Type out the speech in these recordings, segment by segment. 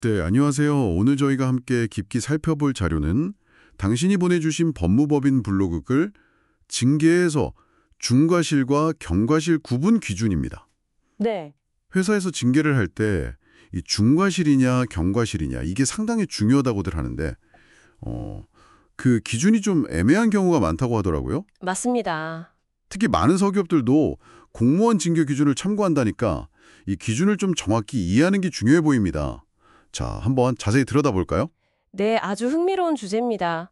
네, 안녕하세요. 오늘 저희가 함께 깊게 살펴볼 자료는 당신이 보내주신 법무법인 블로그 글 징계에서 중과실과 경과실 구분 기준입니다. 네, 회사에서 징계를 할 때 이 중과실이냐 경과실이냐 이게 상당히 중요하다고들 하는데 그 기준이 좀 애매한 경우가 많다고 하더라고요. 맞습니다. 특히 많은 서기업들도 공무원 징계 기준을 참고한다니까 이 기준을 좀 정확히 이해하는 게 중요해 보입니다. 자, 한번 자세히 들여다볼까요? 네, 아주 흥미로운 주제입니다.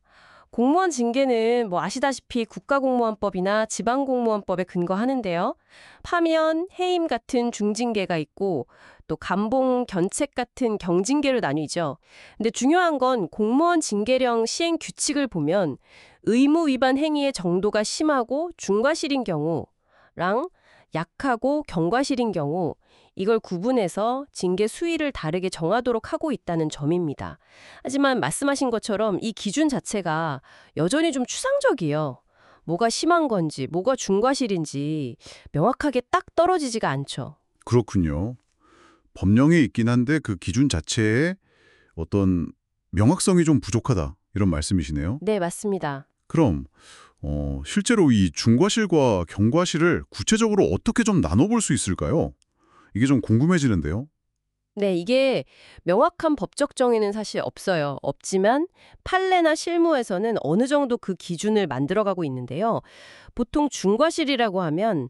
공무원 징계는 아시다시피 국가공무원법이나 지방공무원법에 근거하는데요. 파면, 해임 같은 중징계가 있고 또 감봉, 견책 같은 경징계로 나뉘죠. 근데 중요한 건 공무원 징계령 시행 규칙을 보면 의무 위반 행위의 정도가 심하고 중과실인 경우랑 약하고 경과실인 경우 이걸 구분해서 징계 수위를 다르게 정하도록 하고 있다는 점입니다. 하지만 말씀하신 것처럼 이 기준 자체가 여전히 좀 추상적이에요. 뭐가 심한 건지, 뭐가 중과실인지 명확하게 딱 떨어지지가 않죠. 그렇군요. 법령에 있긴 한데 그 기준 자체에 어떤 명확성이 좀 부족하다 이런 말씀이시네요. 네, 맞습니다. 그럼 실제로 이 중과실과 경과실을 구체적으로 어떻게 좀 나눠볼 수 있을까요? 이게 좀 궁금해지는데요. 네, 이게 명확한 법적 정의는 사실 없어요. 없지만 판례나 실무에서는 어느 정도 그 기준을 만들어가고 있는데요. 보통 중과실이라고 하면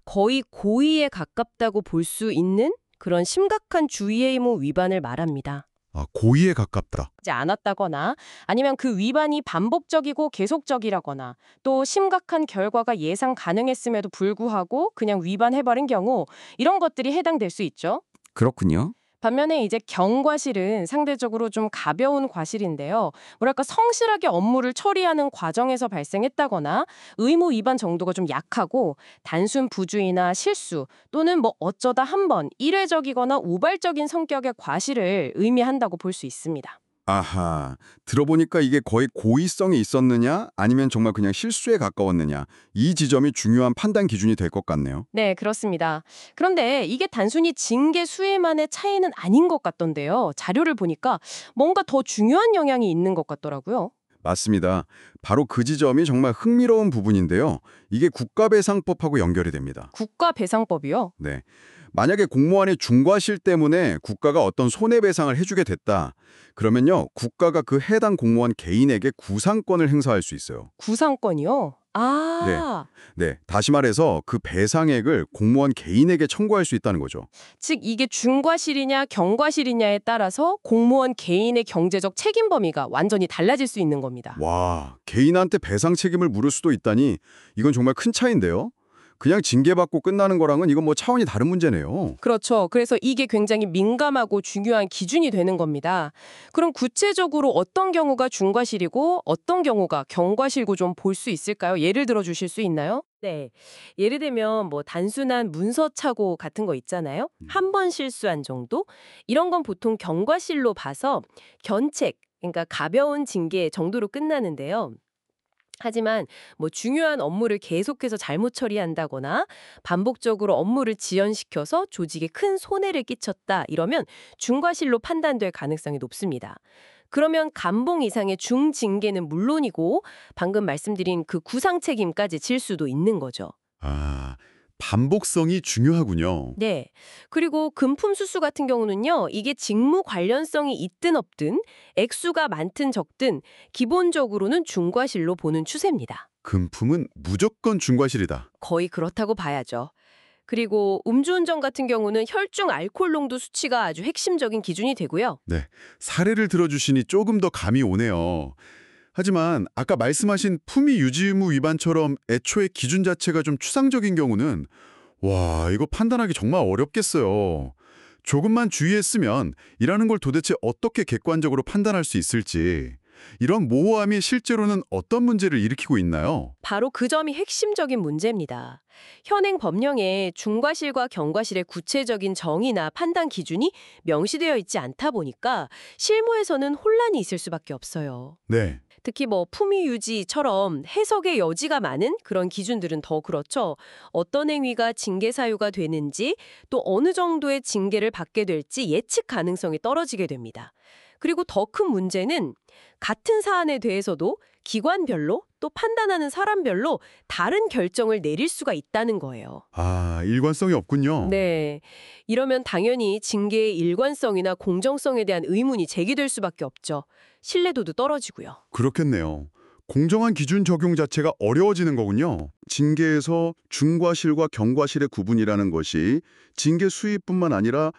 거의 고의에 가깝다고 볼 수 있는 그런 심각한 주의 의무 위반을 말합니다. 아, 고의에 가깝다. 하지 않았다거나 아니면 그 위반이 반복적이고 계속적이라거나 또 심각한 결과가 예상 가능했음에도 불구하고 그냥 위반해버린 경우 이런 것들이 해당될 수 있죠. 그렇군요. 반면에 이제 경과실은 상대적으로 좀 가벼운 과실인데요. 뭐랄까 성실하게 업무를 처리하는 과정에서 발생했다거나 의무 위반 정도가 좀 약하고 단순 부주의나 실수 또는 어쩌다 한 번 일회적이거나 우발적인 성격의 과실을 의미한다고 볼 수 있습니다. 아하, 들어보니까 이게 거의 고의성이 있었느냐 아니면 정말 그냥 실수에 가까웠느냐 이 지점이 중요한 판단 기준이 될 것 같네요. 네, 그렇습니다. 그런데 이게 단순히 징계 수위만의 차이는 아닌 것 같던데요. 자료를 보니까 뭔가 더 중요한 영향이 있는 것 같더라고요. 맞습니다. 바로 그 지점이 정말 흥미로운 부분인데요. 이게 국가배상법하고 연결이 됩니다. 국가배상법이요? 네. 만약에 공무원의 중과실 때문에 국가가 어떤 손해배상을 해주게 됐다. 그러면요, 국가가 그 해당 공무원 개인에게 구상권을 행사할 수 있어요. 구상권이요? 네. 아, 네. 다시 말해서 그 배상액을 공무원 개인에게 청구할 수 있다는 거죠. 즉 이게 중과실이냐 경과실이냐에 따라서 공무원 개인의 경제적 책임 범위가 완전히 달라질 수 있는 겁니다. 와, 개인한테 배상 책임을 물을 수도 있다니 이건 정말 큰 차이인데요. 그냥 징계받고 끝나는 거랑은 이건 차원이 다른 문제네요. 그렇죠. 그래서 이게 굉장히 민감하고 중요한 기준이 되는 겁니다. 그럼 구체적으로 어떤 경우가 중과실이고 어떤 경우가 경과실고 좀 볼 수 있을까요? 예를 들어 주실 수 있나요? 네. 예를 들면 단순한 문서 착오 같은 거 있잖아요. 한 번 실수한 정도? 이런 건 보통 경과실로 봐서 견책, 그러니까 가벼운 징계 정도로 끝나는데요. 하지만 중요한 업무를 계속해서 잘못 처리한다거나 반복적으로 업무를 지연시켜서 조직에 큰 손해를 끼쳤다 이러면 중과실로 판단될 가능성이 높습니다. 그러면 감봉 이상의 중징계는 물론이고 방금 말씀드린 그 구상 책임까지 질 수도 있는 거죠. 아, 반복성이 중요하군요. 네. 그리고 금품 수수 같은 경우는요, 이게 직무 관련성이 있든 없든, 액수가 많든 적든, 기본적으로는 중과실로 보는 추세입니다. 금품은 무조건 중과실이다. 거의 그렇다고 봐야죠. 그리고 음주운전 같은 경우는 혈중 알코올 농도 수치가 아주 핵심적인 기준이 되고요. 네, 사례를 들어주시니 조금 더 감이 오네요. 하지만 아까 말씀하신 품위 유지 의무 위반처럼 애초에 기준 자체가 좀 추상적인 경우는 와, 이거 판단하기 정말 어렵겠어요. 조금만 주의했으면 이라는 걸 도대체 어떻게 객관적으로 판단할 수 있을지, 이런 모호함이 실제로는 어떤 문제를 일으키고 있나요? 바로 그 점이 핵심적인 문제입니다. 현행 법령에 중과실과 경과실의 구체적인 정의나 판단 기준이 명시되어 있지 않다 보니까 실무에서는 혼란이 있을 수밖에 없어요. 네, 특히 뭐 품위 유지처럼 해석의 여지가 많은 그런 기준들은 더 그렇죠. 어떤 행위가 징계 사유가 되는지 또 어느 정도의 징계를 받게 될지 예측 가능성이 떨어지게 됩니다. 그리고 더 큰 문제는 같은 사안에 대해서도 기관별로 또 판단하는 사람별로 다른 결정을 내릴 수가 있다는 거예요. 아, 일관성이 없군요. 네. 이러면 당연히 징계의 일관성이나 공정성에 대한 의문이 제기될 수밖에 없죠. 신뢰도도 떨어지고요. 그렇겠네요. 공정한 기준 적용 자체가 어려워지는 거군요. 징계에서 중과실과 경과실의 구분이라는 것이 징계 수위뿐만 아니라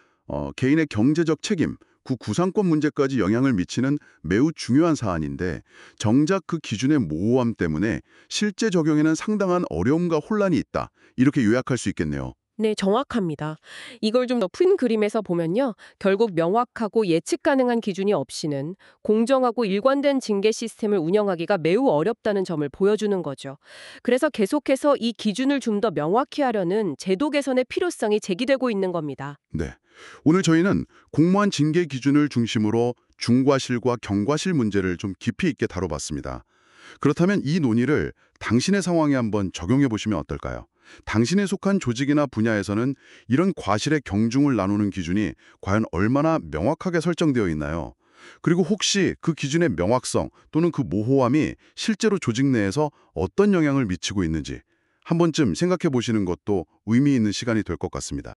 개인의 경제적 책임, 그 구상권 문제까지 영향을 미치는 매우 중요한 사안인데 정작 그 기준의 모호함 때문에 실제 적용에는 상당한 어려움과 혼란이 있다. 이렇게 요약할 수 있겠네요. 네, 정확합니다. 이걸 좀 더 큰 그림에서 보면요. 결국 명확하고 예측 가능한 기준이 없이는 공정하고 일관된 징계 시스템을 운영하기가 매우 어렵다는 점을 보여주는 거죠. 그래서 계속해서 이 기준을 좀 더 명확히 하려는 제도 개선의 필요성이 제기되고 있는 겁니다. 네. 오늘 저희는 공무원 징계 기준을 중심으로 중과실과 경과실 문제를 좀 깊이 있게 다뤄봤습니다. 그렇다면 이 논의를 당신의 상황에 한번 적용해 보시면 어떨까요? 당신에 속한 조직이나 분야에서는 이런 과실의 경중을 나누는 기준이 과연 얼마나 명확하게 설정되어 있나요? 그리고 혹시 그 기준의 명확성 또는 그 모호함이 실제로 조직 내에서 어떤 영향을 미치고 있는지 한 번쯤 생각해 보시는 것도 의미 있는 시간이 될 것 같습니다.